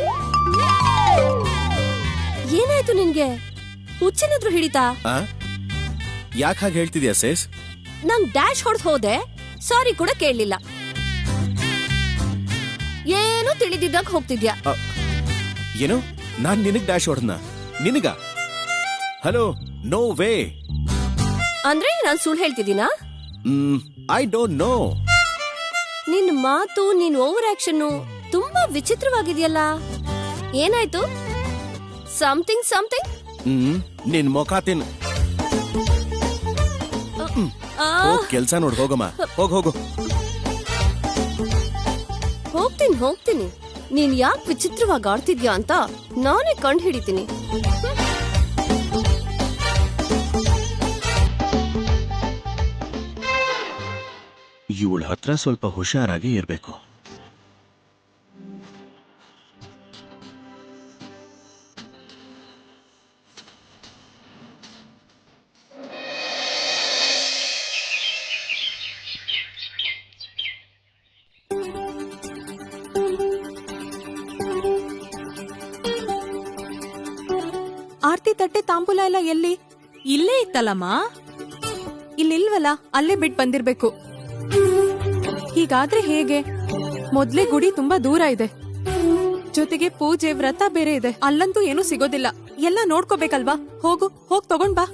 ಏನಾಯ್ತು ನಿನ್ಗೆ? ಹುಚ್ಚೇನಾದ್ರೂ ಹಿಡಿತಾ? ಯಾಕೆ ಹಾಗೆ ಹೇಳ್ತಿದ್ಯಾ ಸೇಸ್? ನಂಗ್ ಡ್ಯಾಶ್ ಹೊಡೆದ್ ಹೋದೆ, ಸಾರಿ ಕೂಡ ಕೇಳಲಿಲ್ಲ. ಏನೋ ತಿಳಿದಿದ್ದಾಗ ಹೋಗ್ತಿದ್ಯಾ? ಏನು ನಾನ್ ನಿನಗ್ ಡ್ಯಾಶ್ ಹೊಡೆದ್ನ? ನಿನಗ? Hello, no way. ಅಂದ್ರೆ ನಾನ್ ಸುಳ್ಳು ಹೇಳ್ತಿದ್ದೀನಾ? I don't know. ನಿನ್ ಮಾತು, ನಿನ್ ಓವರ್ ಆಕ್ಷನ್ ತುಂಬಾ ವಿಚಿತ್ರವಾಗಿದೆಯಲ್ಲ. ಏನಾಯ್ತು? Something something? ನಿನ್ ಮುಖ ತಿನ್. ಕೆಲ್ಸ ನೋಡ್, ಹೋಗಮ್ಮ, ಹೋಗು. ಹೋಗ್ತೀನಿ. ನೀನ್ ಯಾಕೆ ವಿಚಿತ್ರವಾಗಿ ಆಡ್ತಿದ್ಯಾ ಅಂತ ನಾನೇ ಕಂಡು ಹಿಡಿತೀನಿ. ಇವಳ ಹತ್ರ ಸ್ವಲ್ಪ ಹುಷಾರಾಗಿ ಇರ್ಬೇಕು. ಆರ್ತಿ ತಟ್ಟೆ ತಾಂಬೂಲ ಎಲ್ಲ ಎಲ್ಲಿ? ಇಲ್ಲೇ ಇತ್ತಲ್ಲಮ್ಮ. ಇಲ್ಲಿಲ್ವಲ್ಲ, ಅಲ್ಲೇ ಬಿಟ್ ಬಂದಿರ್ಬೇಕು. ಹೀಗಾದ್ರೆ ಹೇಗೆ? ಮೊದ್ಲೇ ಗುಡಿ ತುಂಬಾ ದೂರ ಇದೆ, ಜೊತೆಗೆ ಪೂಜೆ ವ್ರತ ಬೇರೆ ಇದೆ. ಅಲ್ಲಂತೂ ಏನೂ ಸಿಗೋದಿಲ್ಲ. ಎಲ್ಲ ನೋಡ್ಕೋಬೇಕಲ್ವಾ? ಹೋಗ್ ತಗೊಂಡ್ ಬಾ.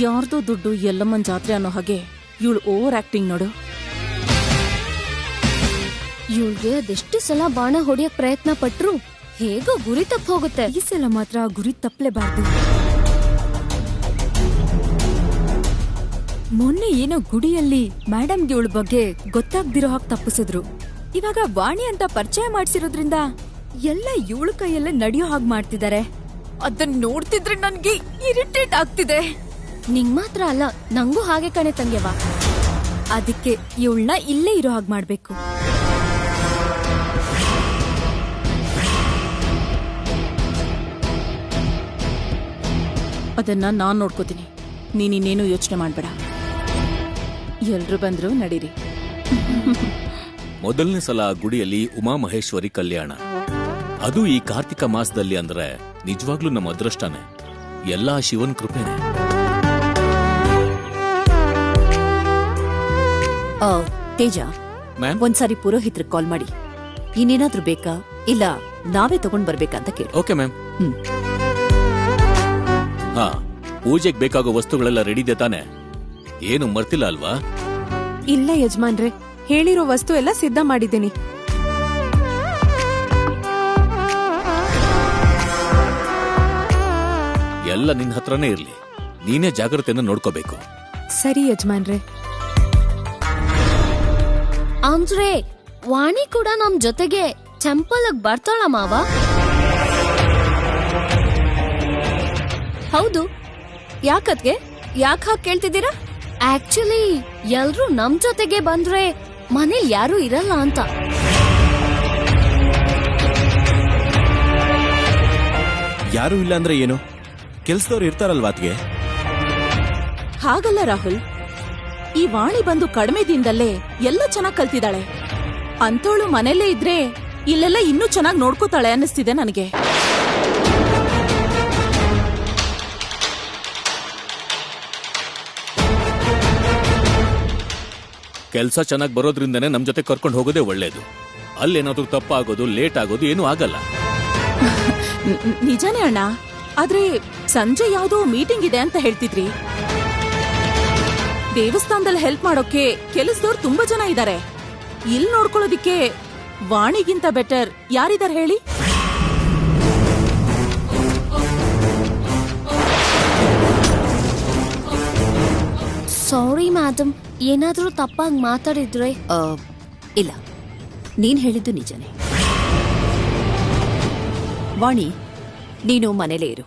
ಯಾರ್ದೋ ದುಡ್ಡು ಎಲ್ಲಮ್ಮನ್ ಜಾತ್ರೆ ಅನ್ನೋ ಹಾಗೆ ಇವಳು ಓವರ್ ಆಕ್ಟಿಂಗ್ ನೋಡು. ಇವಳಿಗೆ ಅದೆಷ್ಟು ಸಲ ಬಾಣ ಹೊಡಿಯಕ್ ಪ್ರಯತ್ನ ಪಟ್ರು ಹೇಗೋ ಗುರಿ ತಪ್ಪ ಹೋಗುತ್ತೆ. ಈ ಸಲ ಮಾತ್ರ ಗುರಿ ತಪ್ಪಲೇಬಾರ್ದು. ಮೊನ್ನೆ ಏನೋ ಗುಡಿಯಲ್ಲಿ ಮೇಡಮ್ಗೆ ಇವಳ ಬಗ್ಗೆ ಗೊತ್ತಾಗ್ದಿರೋ ಹಾಗೆ ತಪ್ಪಿಸಿದ್ರು. ಇವಾಗ ವಾಣಿ ಅಂತ ಪರಿಚಯ ಮಾಡ್ಸಿರೋದ್ರಿಂದ ಎಲ್ಲ ಇವಳ ಕೈಯಲ್ಲೇ ನಡೆಯೋ ಹಾಗೆ ಮಾಡ್ತಿದ್ದಾರೆ. ಅದನ್ನ ನೋಡ್ತಿದ್ರೆ ನನ್ಗೆ ಇರಿಟೇಟ್ ಆಗ್ತಿದೆ. ನಿಂಗ್ ಮಾತ್ರ ಅಲ್ಲ, ನಂಗೂ ಹಾಗೆ ಕಣೆ ತಂಗ್ಯವ. ಅದಕ್ಕೆ ಇವಳನ್ನ ಇಲ್ಲೇ ಇರೋ ಹಾಗೆ ಮಾಡ್ಬೇಕು. ಅದನ್ನ ನಾನ್ ನೋಡ್ಕೋತೀನಿ. ನೀನಿನ್ನೇನು ಯೋಚನೆ ಮಾಡ್ಬೇಡ. ಎಲ್ರು ಬಂದ್ರು, ನಡೀರಿ. ಮೊದಲನೇ ಸಲ ಗುಡಿಯಲ್ಲಿ ಉಮಾಮಹೇಶ್ವರಿ ಕಲ್ಯಾಣ, ಅದು ಈ ಕಾರ್ತಿಕ ಮಾಸದಲ್ಲಿ ಅಂದ್ರೆ ನಿಜವಾಗ್ಲೂ ನಮ್ಮ ಅದೃಷ್ಟನೇ. ಎಲ್ಲಾ ಶಿವನ್ ಕೃಪೆನೆ. ತೇಜ, ಮ್ಯಾಮ್, ಒಂದ್ಸಾರಿ ಪುರೋಹಿತ್ರಿಗೆ ಕಾಲ್ ಮಾಡಿ ಇನ್ನೇನಾದ್ರೂ ಬೇಕಾ ಇಲ್ಲ ನಾವೇ ತಗೊಂಡ್ ಬರ್ಬೇಕಾ ಅಂತ ಕೇಳಿ. Okay ma'am. ಹಾ, ಪೂಜೆಗೆ ಬೇಕಾಗೋ ವಸ್ತುಗಳೆಲ್ಲ ರೆಡಿ ಇದೆ ತಾನೆ? ಏನು ಮರ್ತಿಲ್ಲ ಅಲ್ವಾ? ಇಲ್ಲ ಯಜಮಾನ್ರೆ, ಹೇಳಿರೋ ವಸ್ತು ಎಲ್ಲ ಸಿದ್ಧ ಮಾಡಿದ್ದೀನಿ. ಎಲ್ಲ ನಿನ್ ಹತ್ರನೇ ಇರ್ಲಿ, ನೀನೇ ಜಾಗ್ರತೆಯನ್ನು ನೋಡ್ಕೋಬೇಕು. ಸರಿ ಯಜಮಾನ್ರೆ. ಅಂದ್ರೆ ವಾಣಿ ಕೂಡ ನಮ್ ಜೊತೆಗೆ ಟೆಂಪಲ್ ಬರ್ತಾಳ ಮಾವ? ಹೌದು. ಯಾಕದ್ಗೆ? ಯಾಕೆ ಹಾಗೆ ಕೇಳ್ತಿದ್ದೀರಾ? ಆಕ್ಚುಲಿ ಎಲ್ರೂ ನಮ್ ಜೊತೆಗೆ ಬಂದ್ರೆ ಮನೇಲಿ ಯಾರು ಇರಲ್ಲ ಅಂತ. ಯಾರು ಇಲ್ಲ ಅಂದ್ರೆ ಏನು? ಕೆಲ್ಸದವ್ರು ಇರ್ತಾರಲ್ವಾ ಅದ್ಗೆ? ಹಾಗಲ್ಲ ರಾಹುಲ್, ಈ ವಾಣಿ ಬಂದು ಕಡಿಮೆ ದಿನದಲ್ಲೇ ಎಲ್ಲ ಚೆನ್ನಾಗ್ ಕಲ್ತಿದ್ದಾಳೆ. ಅಂತೋಳು ಮನೇಲೇ ಇದ್ರೆ ಇಲ್ಲೆಲ್ಲ ಇನ್ನೂ ಚೆನ್ನಾಗಿ ನೋಡ್ಕೋತಾಳೆ ಅನ್ನಿಸ್ತಿದೆ ನನಗೆ. ಕೆಲ್ಸ ಚೆನ್ನಾಗಿ ಬರೋದ್ರಿಂದನೇ ನಮ್ ಜೊತೆ ಕರ್ಕೊಂಡು ಹೋಗೋದೇ ಒಳ್ಳೇದು. ಅಲ್ಲೇನಾದ್ರೂ ತಪ್ಪಾಗೋದು ಲೇಟ್ ಆಗೋದು ಏನೂ ಆಗಲ್ಲ. ನಿಜಾನೇ ಅಣ್ಣ, ಆದ್ರೆ ಸಂಜೆ ಯಾವ್ದೋ ಮೀಟಿಂಗ್ ಇದೆ ಅಂತ ಹೇಳ್ತಿದ್ರಿ. ದೇವಸ್ಥಾನದಲ್ಲಿ ಹೆಲ್ಪ್ ಮಾಡೋಕೆ ಕೆಲಸದವ್ರು ತುಂಬಾ ಜನ ಇದ್ದಾರೆ. ಇಲ್ಲಿ ನೋಡ್ಕೊಳ್ಳೋದಿಕ್ಕೆ ವಾಣಿಗಿಂತ ಬೆಟರ್ ಯಾರಿದಾರೆ ಹೇಳಿ? ಸಾರಿ ಮ್ಯಾಡಮ್, ಏನಾದ್ರೂ ತಪ್ಪಾಗಿ ಮಾತಾಡಿದ್ರೆ? ಇಲ್ಲ, ನೀನ್ ಹೇಳಿದ್ದು ನಿಜನೇ. ವಾಣಿ, ನೀನು ಮನೇಲೇ ಇರು.